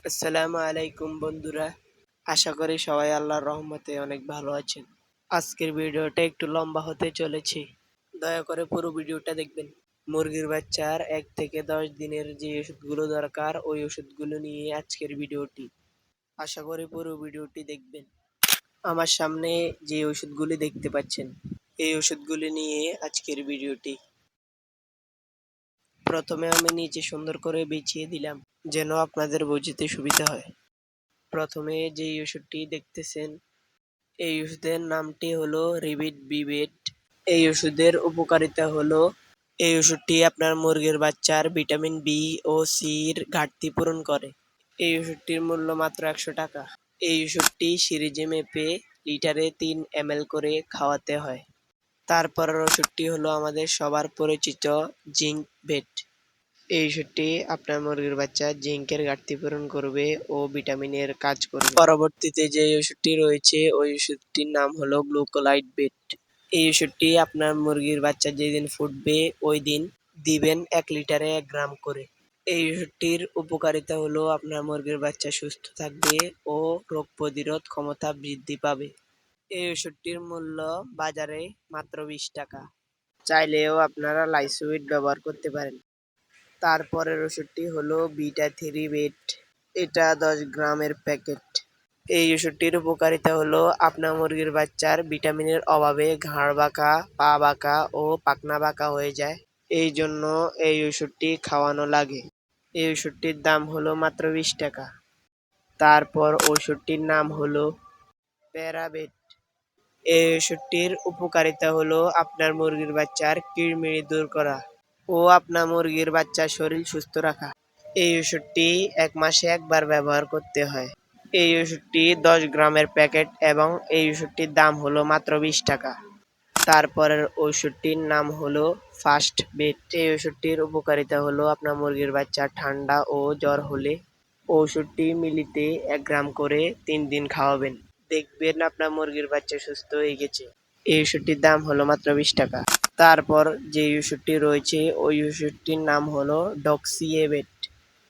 আসসালামু আলাইকুম বন্ধুরা, আশা করি সবাই আল্লাহর রহমতে অনেক ভালো আছেন। আজকের ভিডিওটা একটু লম্বা হতে চলেছে, দয়া করে পুরো ভিডিওটা দেখবেন। মুরগির বাচ্চার 1 থেকে 10 দিনের যে ওষুধগুলো দরকার ওই ওষুধগুলো নিয়ে আজকের ভিডিওটি। আশা করি পুরো ভিডিওটি দেখবেন। আমার সামনে যে ওষুধগুলি দেখতে পাচ্ছেন এই ওষুধগুলি নিয়ে আজকের ভিডিওটি। প্রথমে আমি নিচে সুন্দর করে বিছিয়ে দিলাম যেন আপনাদের বুঝতে সুবিধা হয়। প্রথমে যেই ওষুধটি দেখতেছেন এই ওষুধের নামটি হলো রিবিট বিবেট। এই ওষুধের উপকারিতা হলো এই ওষুধটি আপনার মুরগির বাচ্চার ভিটামিন বি ও সির ঘাটতি পূরণ করে। এই ওষুধটির মূল্য মাত্র 100 টাকা। এই ওষুধটি সিরিজে মেপে লিটারে 3 ml করে খাওয়াতে হয়। তারপরের ওষুধটি হলো আমাদের সবার পরিচিত জিঙ্ক ভেট। এই ওষুধটি আপনার মুরগির বাচ্চা জিঙ্কের ঘাটতি পূরণ করবে ও ভিটামিনের কাজ করবে। পরবর্তীতে যে ওষুধটি রয়েছে ওই ওষুধটির নাম হলো গ্লুকোলাইট বেট। এই ওষুধটি আপনার মুরগির বাচ্চা যেদিন ফুটবে ওই দিন দিবেন 1 লিটারে 1 গ্রাম করে। এই ওষুধটির উপকারিতা হলো আপনার মুরগির বাচ্চা সুস্থ থাকবে ও রোগ প্রতিরোধ ক্ষমতা বৃদ্ধি পাবে। এই ওষুধটির মূল্য বাজারে মাত্র 20 টাকা। চাইলেও আপনারা লাইসোভিট ব্যবহার করতে পারেন। তারপরের ওষুধটি হলো বিটা-3 বেট। এটা 10 গ্রামের প্যাকেট। এই ওষুধটির উপকারিতা হলো আপনার মুরগির বাচ্চার ভিটামিনের অভাবে ঘাড় বাঁকা, পা বাঁকা ও পাখনা বাঁকা হয়ে যায়। এই জন্য এই ওষুধটি খাওয়ানো লাগে। এই ওষুধটির দাম হলো মাত্র 20 টাকা। তারপর ওষুধটির নাম হলো প্যারাবেট। এই ওষুধটির উপকারিতা হলো আপনার মুরগির বাচ্চার কিড়মিড়ি দূর করা ও আপনার মুরগির বাচ্চার শরীর সুস্থ রাখা। এই ওষুধটি 1 মাসে 1 বার ব্যবহার করতে হয়। এই ওষুধটি 10 গ্রামের প্যাকেট এবং এই ওষুধটির দাম হলো মাত্র 20 টাকা। তারপরের ওষুধটির নাম হলো ফার্স্ট বেট। এই ওষুধটির উপকারিতা হলো আপনার মুরগির বাচ্চা ঠান্ডা ও জ্বর হলে ওষুধটি মিলিতে 1 গ্রাম করে 3 দিন খাওয়াবেন। দেখবেন আপনার মুরগির বাচ্চা সুস্থ হয়ে গেছে। এই ওষুধটির দাম হলো মাত্র 20 টাকা। তারপর যে ওষুধটি রয়েছে ওই ওষুধটির নাম হলো ডক্সিএবেট।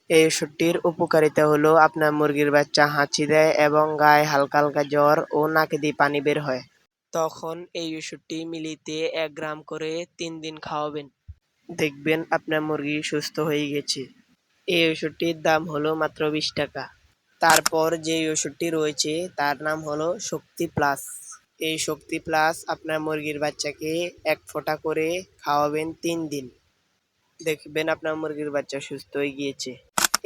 এই ওষুধটির উপকারিতা হলো আপনার মুরগির বাচ্চা হাঁচি দেয় এবং গায়ে হালকা হালকা জ্বর ও নাকে দিয়ে পানি বের হয়। তখন এই ওষুধটি মিলিতে 1 গ্রাম করে 3 দিন খাওয়াবেন। দেখবেন আপনার মুরগি সুস্থ হয়ে গেছে। এই ওষুধটির দাম হলো মাত্র 20 টাকা। তারপর যে ওষুধটি রয়েছে তার নাম হলো শক্তি প্লাস। এই শক্তি প্লাস আপনার মুরগির বাচ্চাকে 1 ফোঁটা করে খাওয়াবেন 3 দিন। দেখবেন আপনার মুরগির বাচ্চা সুস্থ হয়ে গিয়েছে।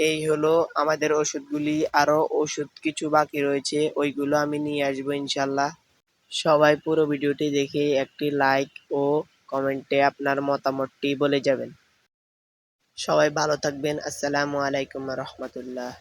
এই হলো আমাদের ওষুধগুলি। আরও ওষুধ কিছু বাকি রয়েছে, ওইগুলো আমি নিয়ে আসবো ইনশাল্লাহ। সবাই পুরো ভিডিওটি দেখে একটি লাইক ও কমেন্টে আপনার মতামতটি বলে যাবেন। সবাই ভালো থাকবেন। আসসালামু আলাইকুম রহমতুল্লাহ।